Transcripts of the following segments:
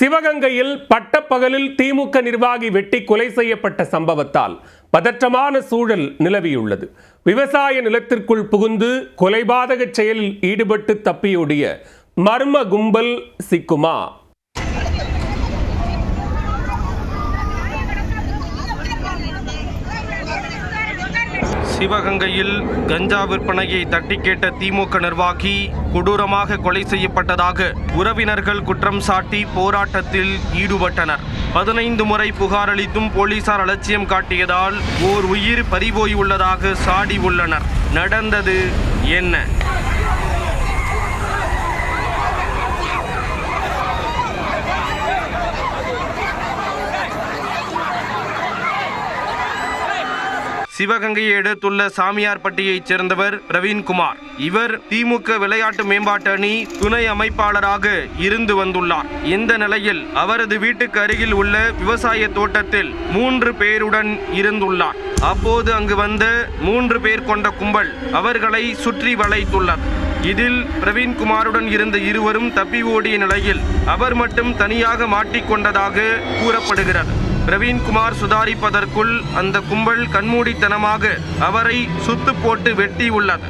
சிவகங்கையில் பட்டப்பகலில் திமுக நிர்வாகி வெட்டி கொலை செய்யப்பட்ட சம்பவத்தால் பதற்றமான சூழல் நிலவியுள்ளது. விவசாய நிலத்திற்குள் புகுந்து கொலைபாதக செயலில் ஈடுபட்டு தப்பியோடிய மர்ம கும்பல் சிக்குமா? சிவகங்கையில் கஞ்சா விற்பனையை தட்டி கேட்ட திமுக நிர்வாகி கொடூரமாக கொலை செய்யப்பட்டதாக உறவினர்கள் குற்றம் சாட்டி போராட்டத்தில் ஈடுபட்டனர். 15 முறை புகார் அளித்தும் போலீசார் அலட்சியம் காட்டியதால் ஓர் உயிர் பறிபோயுள்ளதாக சாடி உள்ளனர். நடந்தது என்ன? சிவகங்கையை அடுத்துள்ள சாமியார்பட்டியைச் சேர்ந்தவர் பிரவீன்குமார். இவர் திமுக விளையாட்டு மேம்பாட்டு அணி துணை அமைப்பாளராக இருந்து வந்துள்ளார். இந்த நிலையில் அவரது வீட்டுக்கு அருகில் உள்ள விவசாய தோட்டத்தில் 3 பேருடன் இருந்துள்ளார். அப்போது அங்கு வந்த 3 பேர் கொண்ட கும்பல் அவர்களை சுற்றி வளைத்துள்ளது. இதில் பிரவீன்குமாருடன் இருந்த இருவரும் தப்பி ஓடிய நிலையில் அவர் மட்டும் தனியாக மாட்டிக்கொண்டதாக கூறப்படுகிறது. பிரவீன்குமார் சுதாரிப்பதற்குள் அந்த கும்பல் கண்மூடித்தனமாக அவரை சுத்து போட்டு வெட்டி உள்ளது.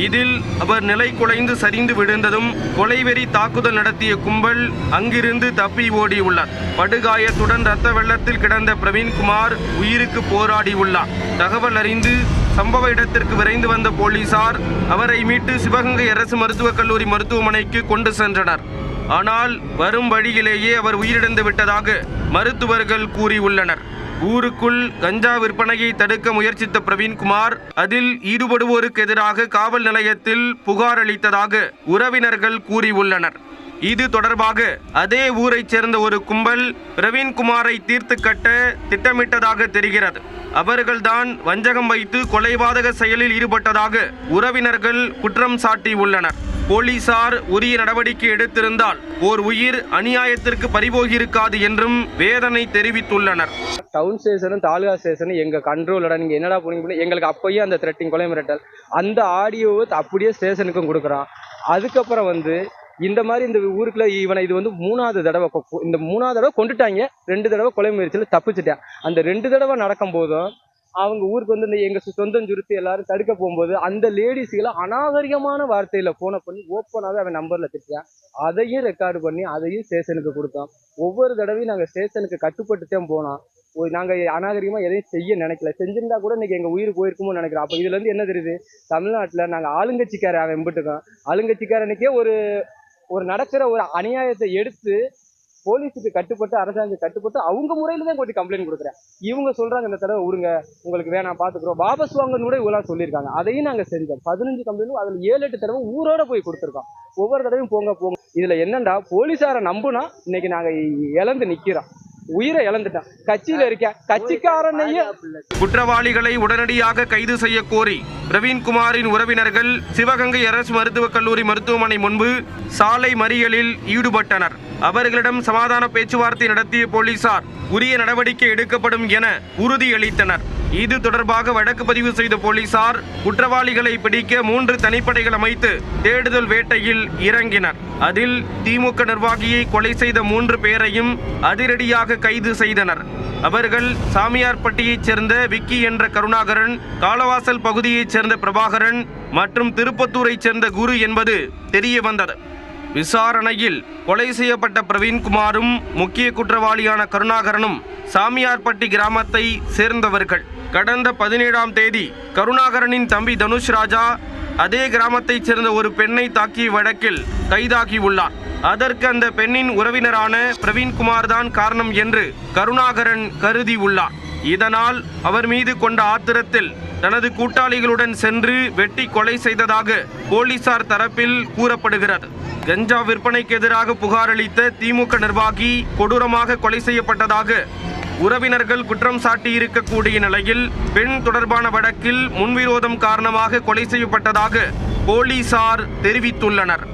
இதில் அவர் நிலை குலைந்து சரிந்து விழுந்ததும் கொலைவெறி தாக்குதல் நடத்திய கும்பல் அங்கிருந்து தப்பி ஓடியுள்ளார். படுகாயத்துடன் இரத்த வெள்ளத்தில் கிடந்த பிரவீன்குமார் உயிருக்கு போராடி உள்ளார். தகவல் அறிந்து சம்பவ இடத்திற்கு விரைந்து வந்த போலீசார் அவரை மீட்டு சிவகங்கை அரசு மருத்துவக் கல்லூரி மருத்துவமனைக்கு கொண்டு சென்றனர். ஆனால் வரும் வழியிலேயே அவர் உயிரிழந்து விட்டதாக மருத்துவர்கள் கூறியுள்ளனர். ஊருக்குள் கஞ்சா விற்பனையை தடுக்க முயற்சித்த பிரவீன்குமார் அதில் ஈடுபடுவோருக்கு எதிராக காவல் நிலையத்தில் புகார் அளித்ததாக உறவினர்கள் கூறியுள்ளனர். இது தொடர்பாக அதே ஊரைச் சேர்ந்த ஒரு கும்பல் பிரவீன்குமாரை தீர்த்து கட்ட திட்டமிட்டதாக தெரிகிறது. அவர்கள்தான் வஞ்சகம் வைத்து கொலைபாதக செயலில் ஈடுபட்டதாக உறவினர்கள் குற்றம் சாட்டியுள்ளனர். போலீசார் உரிய நடவடிக்கை எடுத்திருந்தால் ஓர் உயிர் அநியாயத்திற்கு பறிபோகியிருக்காது என்றும் வேதனை தெரிவித்துள்ளனர். டவுன் ஸ்டேஷனும் தாலுகா ஸ்டேஷனும் எங்க கண்ட்ரோலோட நீங்க என்னடா போனீங்க, எங்களுக்கு அப்பயே அந்த த்ரெட்டிங் கொலை மிரட்டல் அந்த ஆடியோவை அப்படியே ஸ்டேஷனுக்கும் கொடுக்குறான். அதுக்கப்புறம் இந்த மாதிரி இந்த ஊருக்குள்ள இவனை இது 3வது தடவை, இந்த 3வது தடவை கொண்டுட்டாங்க. 2 தடவை கொலை முயற்சியில் தப்பிச்சுட்டேன். அந்த 2 தடவை நடக்கும் போதும் அவங்க ஊருக்கு எங்க சொந்தம் சுருத்தி எல்லாரும் தடுக்க போகும்போது அந்த லேடிஸ்களை அநாகரிகமான வார்த்தையில போனை பண்ணி ஓப்பனாகவே அவன் நம்பர்ல திட்டான். அதையும் ரெக்கார்டு பண்ணி அதையும் ஸ்டேஷனுக்கு கொடுத்தோம். ஒவ்வொரு தடவையும் நாங்கள் ஸ்டேஷனுக்கு கட்டுப்பட்டுத்தான் போனோம். நாங்கள் அநாகரிகமா எதையும் செய்ய நினைக்கல. செஞ்சிருந்தா கூட இன்னைக்கு எங்க உயிர் போயிருக்குமோ நினைக்கிறோம். அப்போ இதுல என்ன தெரியுது, தமிழ்நாட்டில் நாங்கள் ஆளுங்கட்சிக்கார அவன் எம்பிட்டுக்கோம். ஆளுங்கட்சிக்காரனுக்கே ஒரு நடக்கிற ஒரு அநியாயத்தை எடுத்து போலீஸுக்கு கட்டுப்பட்டு அரசாங்கம் கட்டுப்பட்டு அவங்க முறையில தான் கொஞ்சம் கம்ப்ளைண்ட் கொடுக்குறேன். இவங்க சொல்றாங்க இந்த தடவை விடுங்க, உங்களுக்கு வேணாம் பாத்துக்கிறோம், வாபஸ் வாங்கன்னு கூட இவ்வளவு சொல்லியிருக்காங்க. அதையும் நாங்க செஞ்சோம். 15 கம்ப்ளைண்ட் அதுல 7-8 தடவை ஊரோட போய் கொடுத்துருக்கோம். ஒவ்வொரு தடவையும் போங்க. இதுல என்னண்டா போலீஸார நம்புனா இன்னைக்கு நாங்க இழந்து நிக்கிறோம், உயிரை இழந்துட்டோம். கட்சியில இருக்க கட்சிக்காரனையே. குற்றவாளிகளை உடனடியாக கைது செய்ய கோரி பிரவீன்குமாரின் உறவினர்கள் சிவகங்கை அரசு மருத்துவக் கல்லூரி மருத்துவமனை முன்பு சாலை மறியலில் ஈடுபட்டனர். அவர்களிடம் சமாதான பேச்சுவார்த்தை நடத்திய போலீசார் உரிய நடவடிக்கை எடுக்கப்படும் என உறுதியளித்தனர். இது தொடர்பாக வழக்கு பதிவு செய்த போலீசார் குற்றவாளிகளை பிடிக்க 3 தனிப்படைகள் அமைத்து தேடுதல் வேட்டையில் இறங்கினர். அதில் திமுக நிர்வாகியை கொலை செய்த 3 பேரையும் அதிரடியாக கைது செய்தனர். அவர்கள் சாமியார்பட்டியைச் சேர்ந்த விக்கி என்ற கருணாகரன், காலவாசல் பகுதியைச் சேர்ந்த பிரபாகரன் மற்றும் திருப்பத்தூரைச் சேர்ந்த குரு என்பது தெரிய வந்தது. விசாரணையில் கொலை செய்யப்பட்ட பிரவீன்குமாரும் முக்கிய குற்றவாளியான கருணாகரனும் சாமியார்பட்டி கிராமத்தை சேர்ந்தவர்கள். கடந்த 17ஆம் தேதி கருணாகரனின் தம்பி தனுஷ் ராஜா அதே கிராமத்தைச் சேர்ந்த ஒரு பெண்ணை தாக்கிய வழக்கில் கைதாகியுள்ளார். அதற்கு அந்த பெண்ணின் உறவினரான பிரவீன்குமார் தான் காரணம் என்று கருணாகரன் கருதி உள்ளார். இதனால் அவர் மீது கொண்ட ஆத்திரத்தில் தனது கூட்டாளிகளுடன் சென்று வெட்டி கொலை செய்ததாக போலீசார் தரப்பில் கூறப்படுகிறது. கஞ்சா விற்பனைக்கு எதிராக புகார் அளித்த திமுக நிர்வாகி கொடூரமாக கொலை செய்யப்பட்டதாக உறவினர்கள் குற்றம் சாட்டி இருக்கக்கூடிய நிலையில் பெண் தொடர்பான வழக்கில் முன்விரோதம் காரணமாக கொலை செய்யப்பட்டதாக போலீசார் தெரிவித்துள்ளனர்.